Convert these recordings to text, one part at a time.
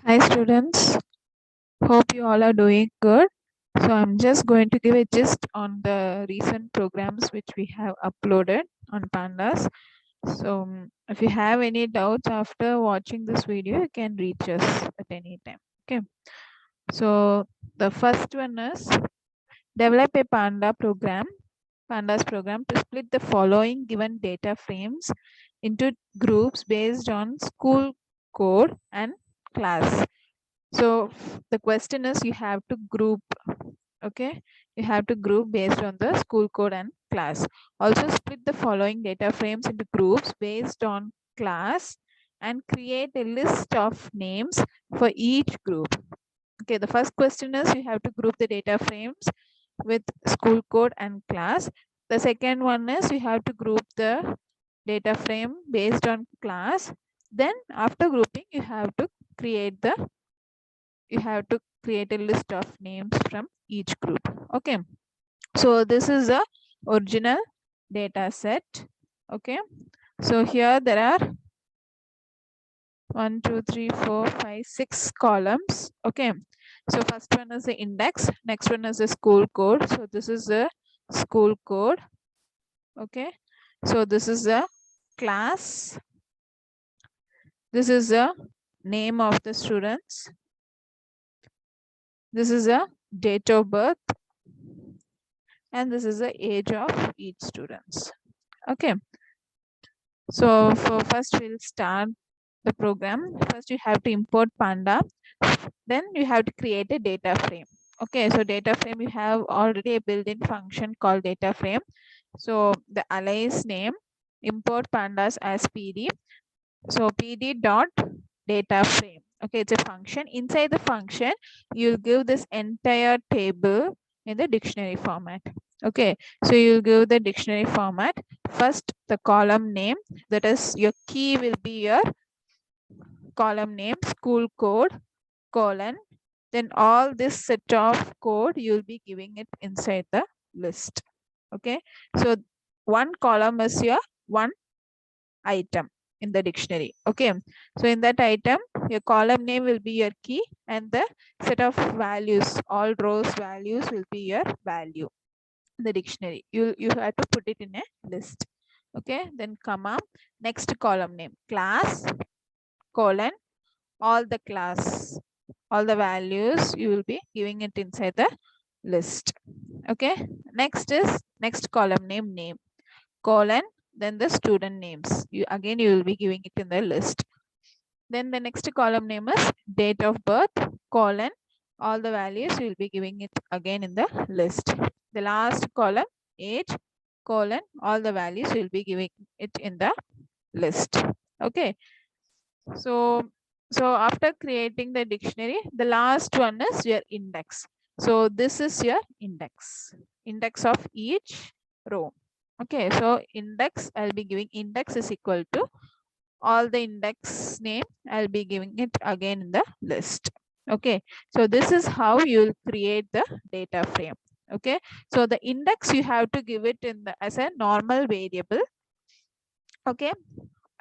Hi students, hope you all are doing good. So I'm just going to give a gist on the recent programs which we have uploaded on Pandas. So if you have any doubts after watching this video, you can reach us at any time. Okay. So the first one is develop a Pandas program to split the following given data frames into groups based on school code and class. So the question is you have to group, okay? You have to group based on the school code and class. Also split the following data frames into groups based on class and create a list of names for each group. Okay, the first question is you have to group the data frames with school code and class. The second one is you have to group the data frame based on class. Then after grouping, you have to create a list of names from each group. Okay, so this is the original data set. Okay, so here there are 1 2 3 4 5 6 columns. Okay, so first one is the index, next one is the school code. So this is the school code. Okay, so this is the class, this is the name of the students, this is the date of birth, and this is the age of each students. Okay, so for first we'll start the program. First you have to import Panda, then you have to create a data frame. Okay, so data frame, you have already a built-in function called data frame. So the alias name, import pandas as pd. So pd dot data frame. Okay, it's a function. Inside the function, you'll give this entire table in the dictionary format. Okay, so you'll give the dictionary format. First, the column name, that is your key will be your column name, school code, colon. Then all this set of code, you'll be giving it inside the list. Okay, so one column is your one item in the dictionary. Okay, so in that item, your column name will be your key and the set of values, all rows values will be your value in the dictionary. You have to put it in a list. Okay, then comma, next column name, class, colon, all the class, all the values, you will be giving it inside the list. Okay, next is next column name, colon, then the student names. You will be giving it in the list. Then the next column name is date of birth, colon, all the values you will be giving it again in the list. The last column, age, colon, all the values you will be giving it in the list. Okay, so after creating the dictionary, the last one is your index. So this is your index of each row. Okay, so index, I'll be giving index is equal to all the index name, I'll be giving it again in the list. Okay, so this is how you'll create the data frame. Okay, so the index you have to give it in the as a normal variable. Okay,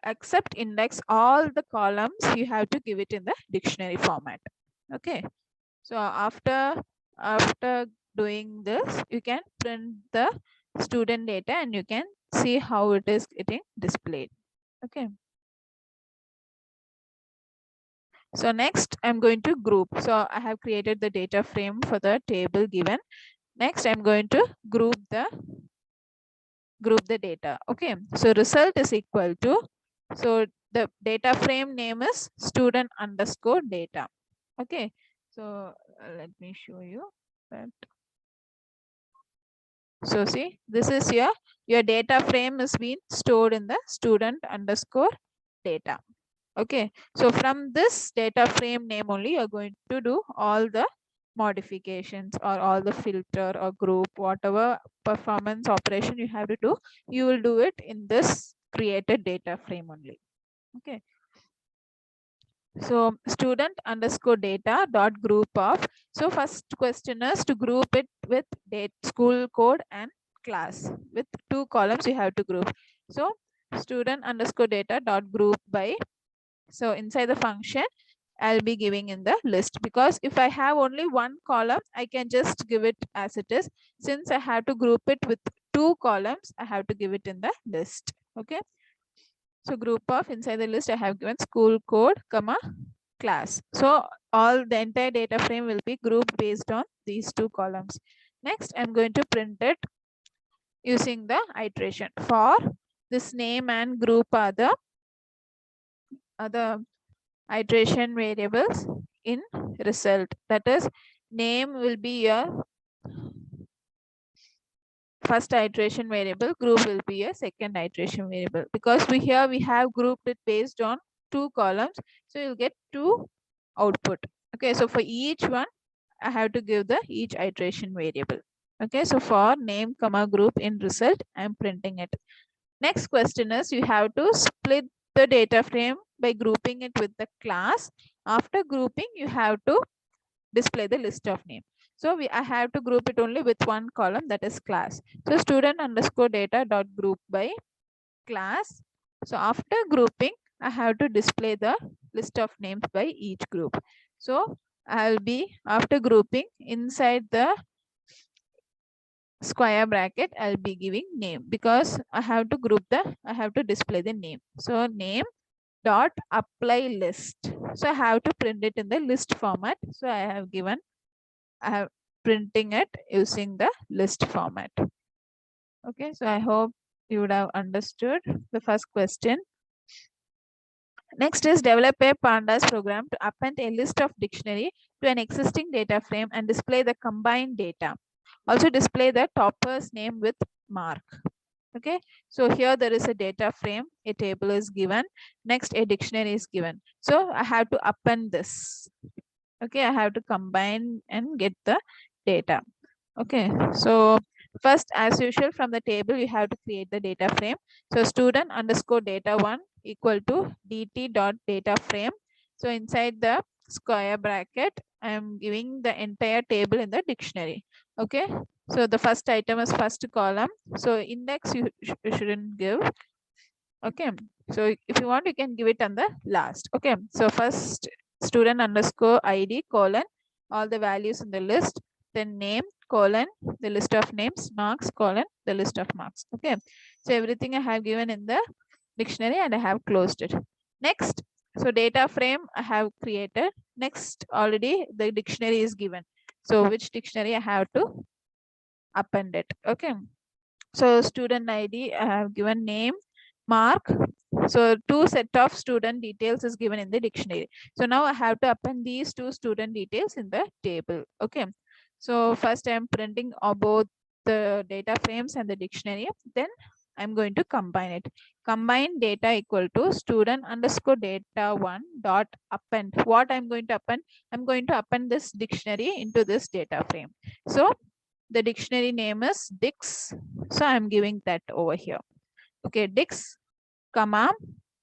except index, all the columns you have to give it in the dictionary format. Okay, so after doing this, you can print the student data and you can see how it is getting displayed. Okay, so next I'm going to group. So I have created the data frame for the table given. Next I'm going to group the data. Okay, so result is equal to, so the data frame name is student underscore data. Okay, so let me show you that. So see, this is your data frame is being stored in the student underscore data. Okay, so from this data frame name only, you're going to do all the modifications or all the filter or group, whatever performance operation you have to do, you will do it in this created data frame only. Okay, so student underscore data dot group of, so first question is to group it with date, school code and class. With two columns you have to group. So student underscore data dot group by, so inside the function, I'll be giving in the list, because if I have only one column, I can just give it as it is. Since I have to group it with 2 columns, I have to give it in the list. Okay. So group of, inside the list, I have given school code, comma, class. So all the entire data frame will be grouped based on these 2 columns. Next, I'm going to print it using the iteration. For this name and group are the iteration variables in result. That is, name will be your first iteration variable, group will be a second iteration variable, because we have grouped it based on 2 columns, so you'll get 2 output. Okay, so for each one I have to give the each iteration variable. Okay, so for name comma group in result, I'm printing it. Next question is, you have to split the data frame by grouping it with the class. After grouping, you have to display the list of name. So I have to group it only with one column, that is class. So student underscore data dot group by class. So after grouping, I have to display the list of names by each group. So I'll be, after grouping, inside the square bracket, I'll be giving name, because I have to display the name. So name dot apply list. So I have to print it in the list format. So I have printing it using the list format. Okay, so I hope you would have understood the first question. Next is, develop a Pandas program to append a list of dictionary to an existing data frame and display the combined data. Also display the topper's name with mark. Okay, so here there is a data frame, a table is given, next a dictionary is given. So I have to append this. Okay, I have to combine and get the data. Okay, so first, as usual, from the table you have to create the data frame. So student underscore data 1 equal to dt dot data frame. So inside the square bracket, I am giving the entire table in the dictionary. Okay, so the first item is first column. So index you shouldn't give. Okay, so if you want, you can give it on the last. Okay, so first student underscore id colon all the values in the list, then name colon the list of names, marks colon the list of marks. Okay, so everything I have given in the dictionary and I have closed it. Next, so data frame I have created. Next, already the dictionary is given. So which dictionary I have to append it. Okay, so student id I have given name, mark. So 2 set of student details is given in the dictionary. So now I have to append these 2 student details in the table. Okay, so first I am printing both the data frames and the dictionary. Then I'm going to combine it. Combine data equal to student underscore data 1 dot append. What I'm going to append? I'm going to append this dictionary into this data frame. So the dictionary name is Dix. So I'm giving that over here. Okay, Dix, comma,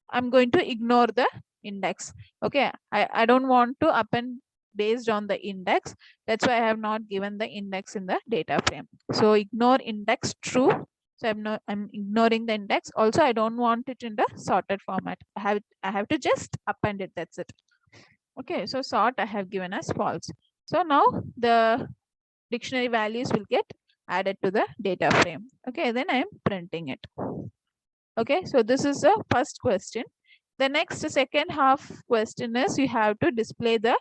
I'm going to ignore the index. Okay, I don't want to append based on the index. That's why I have not given the index in the data frame. So ignore index true. So I'm ignoring the index. Also, I don't want it in the sorted format. I have to just append it. That's it. Okay, so sort I have given as false. So now the dictionary values will get added to the data frame. Okay, then I'm printing it. Okay, so this is the first question. The next second half question is, you have to display the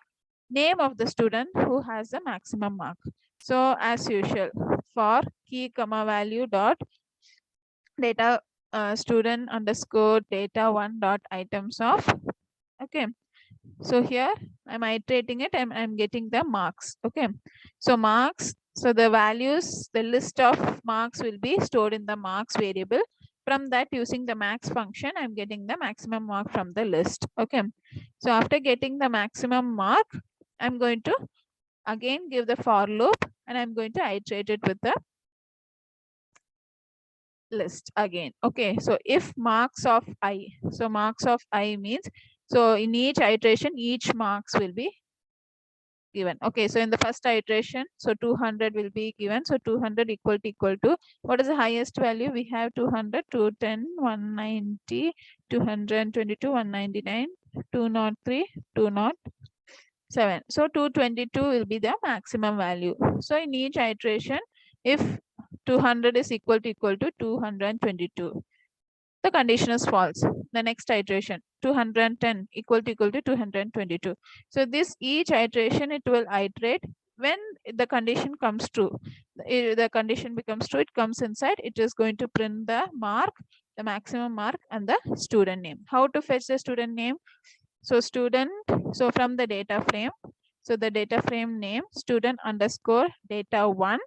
name of the student who has the maximum mark. So as usual, for key comma value dot data student underscore data 1 dot items of. Okay, so here I'm iterating it and I'm getting the marks. Okay, so marks, so the values, the list of marks will be stored in the marks variable. From that, using the max function, I'm getting the maximum mark from the list. Okay, so after getting the maximum mark, I'm going to again give the for loop and I'm going to iterate it with the list again. Okay, so if marks of I, so marks of I means, so in each iteration, each marks will be given. Okay, so in the first iteration, so 200 will be given. So 200 equal to, what is the highest value? We have 200, 210, 190, 222, 199, 203, 200, 7. So 222 will be the maximum value. So in each iteration, if 200 is equal to 222, the condition is false. The next iteration, 210 equal to 222. So this each iteration, it will iterate when the condition comes true. The condition becomes true, it comes inside, it is going to print the mark, the maximum mark, and the student name. How to fetch the student name? So from the data frame, so the data frame name student underscore data 1.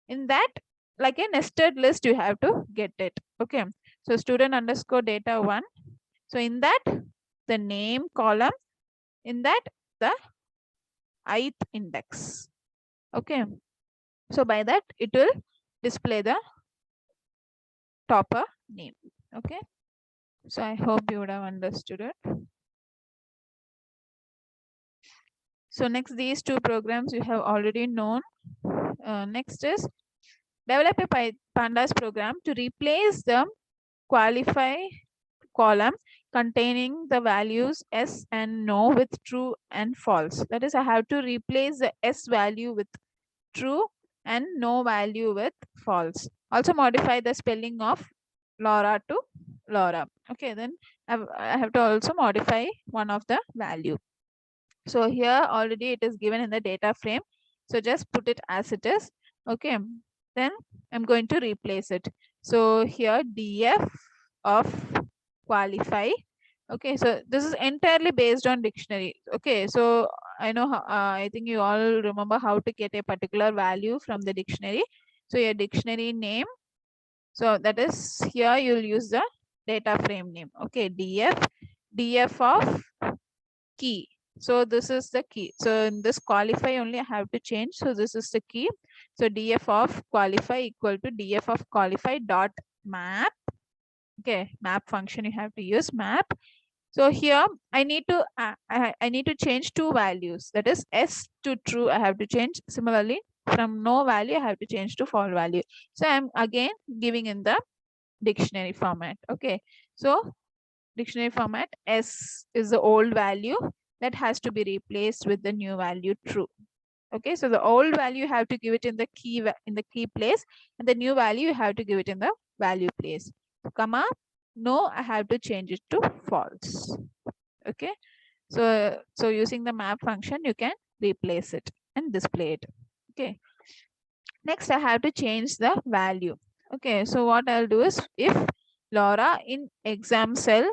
In that, like a nested list, you have to get it. Okay, so student underscore data 1. So in that, the name column, in that the ith index. Okay, so by that it will display the topper name. Okay, so I hope you would have understood it. So next, these two programs you have already known. Next is develop a Pandas program to replace the qualify column containing the values S and no with true and false. That is, I have to replace the S value with true and no value with false. Also modify the spelling of Laura to Laura. Okay, then I have to also modify one of the value. So here already it is given in the data frame. So just put it as it is. Okay, then I'm going to replace it. So here df of qualify. Okay, so this is entirely based on dictionary. Okay, so I know how, I think you all remember how to get a particular value from the dictionary. So your dictionary name, so that is here you'll use the data frame name. Okay, df of key. So this is the key. So in this qualify only I have to change. So this is the key. So df of qualify equal to df of qualify dot map. Okay, map function you have to use map. So here I need to I need to change two values. That is S to true I have to change. Similarly, from no value I have to change to false value. So I'm again giving in the dictionary format. Okay, so dictionary format, S is the old value that has to be replaced with the new value true. Okay, so the old value you have to give it in the key place, and the new value you have to give it in the value place. Comma, no, I have to change it to false. Okay, so using the map function you can replace it and display it. Okay, next I have to change the value. Okay, so what I'll do is, if Laura in exam cell,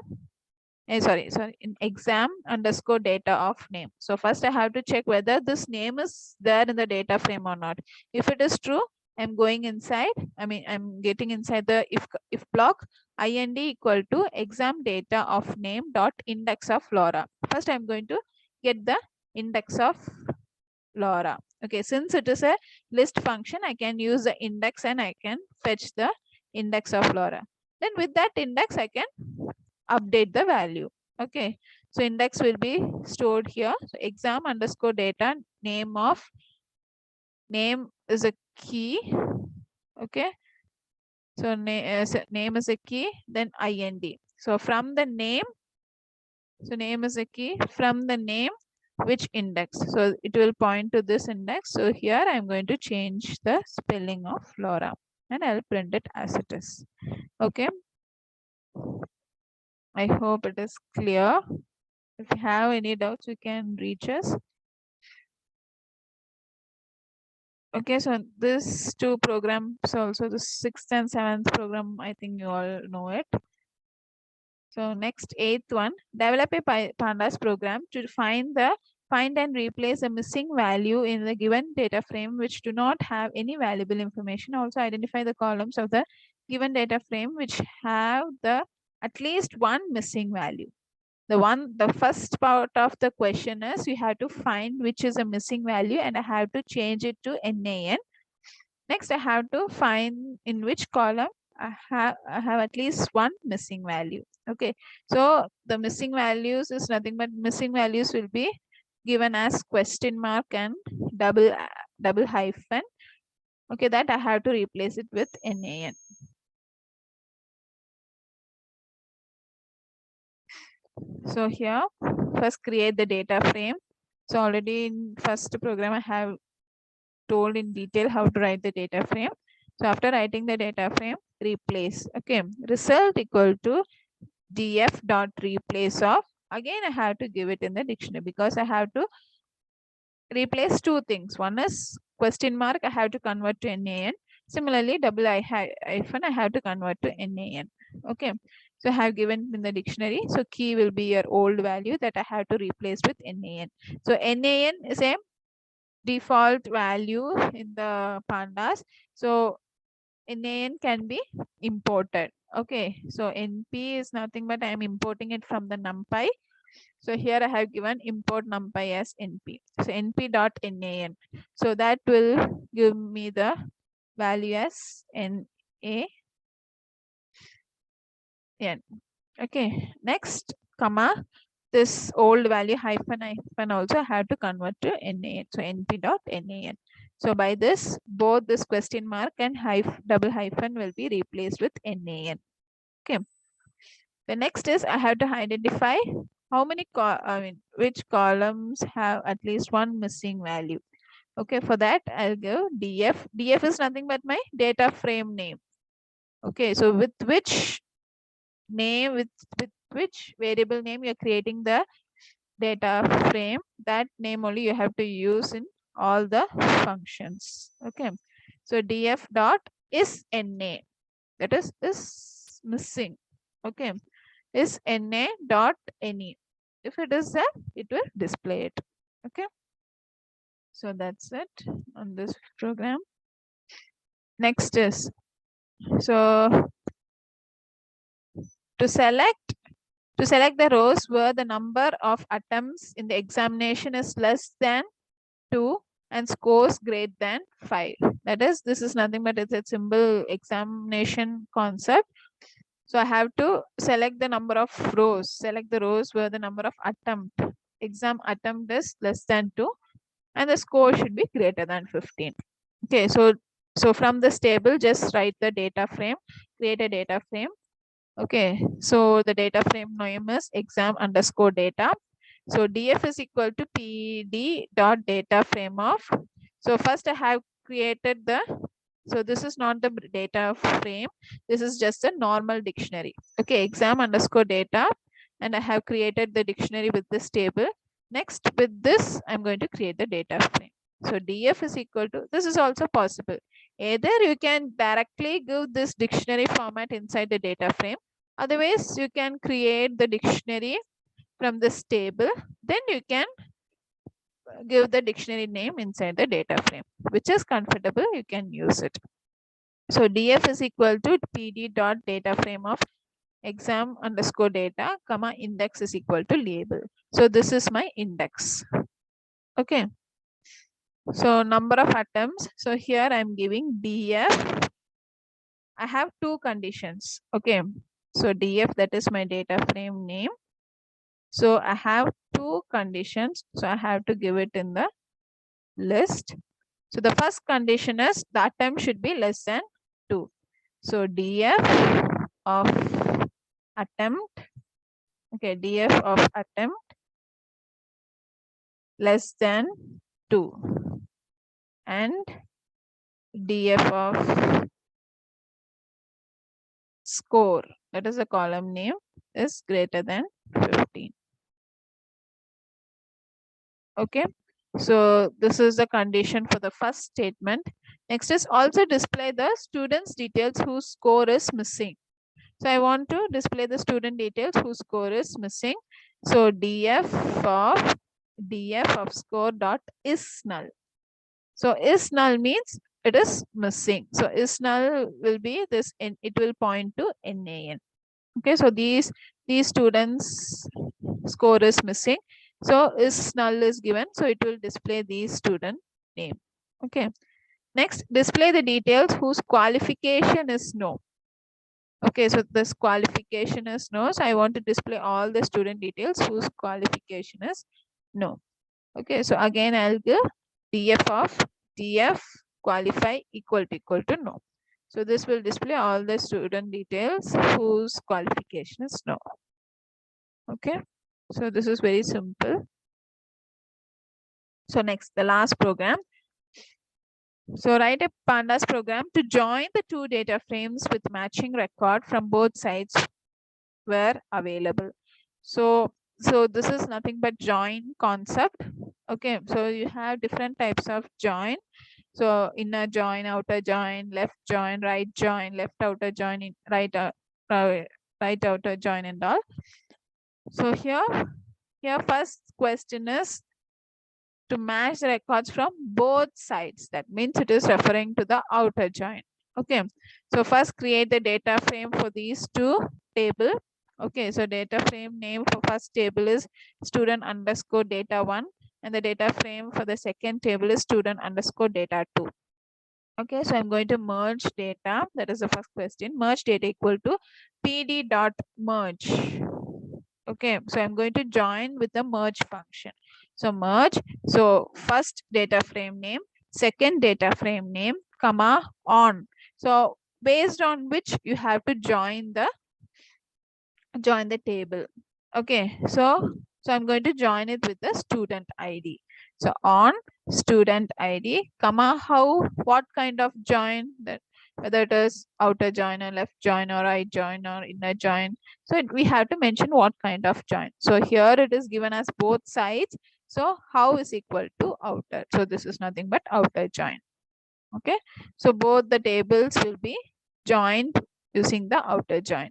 sorry, in exam underscore data of name. So first I have to check whether this name is there in the data frame or not. If it is true, I'm going inside, I'm getting inside the if block ind equal to exam data of name dot index of Laura. First I'm going to get the index of Laura. Okay, since it is a list function, I can use the index and I can fetch the index of Laura. Then with that index, I can update the value. Okay, so index will be stored here. So exam underscore data name is a key. Okay, so name is a key, then ind. So from the name, so name is a key, from the name which index, so it will point to this index. So here I'm going to change the spelling of Laura and I'll print it as it is. Okay, I hope it is clear. If you have any doubts, you can reach us. Okay, so this two programs also, the 6th and 7th program, I think you all know it. So next, 8th one, develop a Pandas program to find and replace a missing value in the given data frame which do not have any valuable information. Also identify the columns of the given data frame which have the at least one missing value. The first part of the question is you have to find which is a missing value and I have to change it to NaN. Next, I have to find in which column I have at least one missing value. Okay, so the missing values is nothing but missing values will be given as question mark and double hyphen. Okay, that I have to replace it with NaN. So here, first create the data frame. So already in first program, I have told in detail how to write the data frame. So after writing the data frame, replace. Okay, result equal to df dot replace of. Again, I have to give it in the dictionary because I have to replace two things. One is question mark, I have to convert to NaN. Similarly, double hyphen, I have to convert to NaN. Okay, so I have given in the dictionary. So key will be your old value that I have to replace with NaN. So NaN is a default value in the pandas. So NaN can be imported. Okay, so NP is nothing but I am importing it from the NumPy. So here I have given import NumPy as NP. So NP.NaN. So that will give me the value as NaN. Okay, next comma, this old value hyphen also have to convert to NaN. So NP.NaN. So by this, both this question mark and double hyphen will be replaced with NaN. Okay. The next is I have to identify how many, which columns have at least one missing value. Okay, for that I'll give df. Df is nothing but my data frame name. Okay, so with which name, with which variable name you're creating the data frame, that name only you have to use in all the functions. Okay, so df dot is na, that is missing. Okay, is na dot any. If it is there, it will display it. Okay, so that's it on this program. Next is, so to select the rows where the number of attempts in the examination is less than 2 and scores greater than 5. That is, this is nothing but it's a simple examination concept. So I have to select the number of rows, select the rows where the number of exam attempt is less than 2 and the score should be greater than 15. Okay, so from this table, just write the data frame, create a data frame. Okay, so the data frame name is exam underscore data. So df is equal to pd dot data frame of. So first I have created the, so this is not the data frame, this is just a normal dictionary. Okay, exam underscore data, and I have created the dictionary with this table. Next, with this, I'm going to create the data frame. So df is equal to, this is also possible. Either you can directly give this dictionary format inside the data frame. Otherwise, you can create the dictionary from this table. Then you can give the dictionary name inside the data frame. Which is comfortable, you can use it. So df is equal to pd dot data frame of exam underscore data, comma index is equal to label. So this is my index. Okay. So number of attempts. So here I'm giving df. I have two conditions. Okay. So df, that is my data frame name. So I have two conditions. So I have to give it in the list. So the first condition is the attempt should be less than 2. So df of attempt, okay, df of attempt less than 2 and df of score, that is a column name, is greater than 15. Okay, so this is the condition for the first statement. Next is also display the student's details whose score is missing. So I want to display the student details whose score is missing. So df of score dot is null. So is null means it is missing. So is null will be this, and it will point to NaN. Okay, so these students score is missing. So is null is given. So it will display the student name. Okay. Next, display the details whose qualification is no. Okay, so this qualification is no. So I want to display all the student details whose qualification is no. Okay, so again I'll give df of df qualify equal to no. So this will display all the student details whose qualification is no. Okay, so this is very simple. So next, the last program. So write a Pandas program to join the two data frames with matching record from both sides were available. So this is nothing but join concept. Okay, so you have different types of join. So inner join, outer join, left join, right join, left outer join, right outer join and all. So here first question is to match the records from both sides. That means it is referring to the outer join. Okay, so first create the data frame for these two table. Okay, so data frame name for first table is student underscore data 1, and the data frame for the second table is student underscore data 2. Okay, so I'm going to merge data. That is the first question. Merge data equal to pd dot merge. Okay, so I'm going to join with the merge function. So merge, so first data frame name, second data frame name, comma, on. So based on which you have to join the table. Okay, so I'm going to join it with the student ID. So on student ID, comma, what kind of join, that whether it is outer join or left join or right join or inner join. So we have to mention what kind of join. So here it is given as both sides. So how is equal to outer. So this is nothing but outer join. Okay, so both the tables will be joined using the outer join.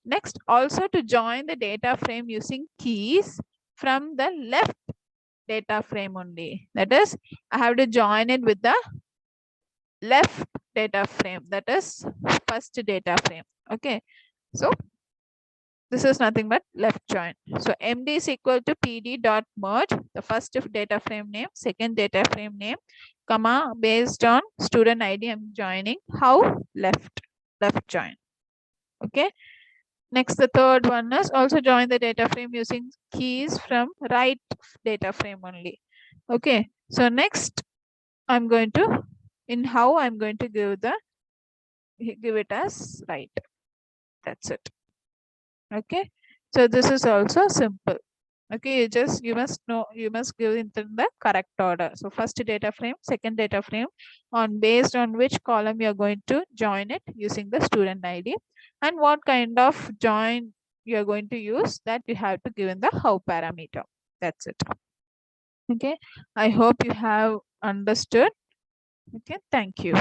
Next, also to join the data frame using keys from the left data frame only. That is, I have to join it with the left data frame. That is first data frame. Okay, so this is nothing but left join. So MD is equal to PD dot merge, the first data frame name, second data frame name, comma, based on student ID, I'm joining. How? Left join. Okay. Next, the third one is also join the data frame using keys from right data frame only. Okay. So next, I'm going to, I'm going to give it as right. That's it. Okay. So this is also simple. Okay, you must give it in the correct order. So first data frame, second data frame, based on which column you're going to join it using the student ID, and what kind of join you're going to use, that you have to give in the how parameter. That's it. Okay, I hope you have understood. Okay, thank you.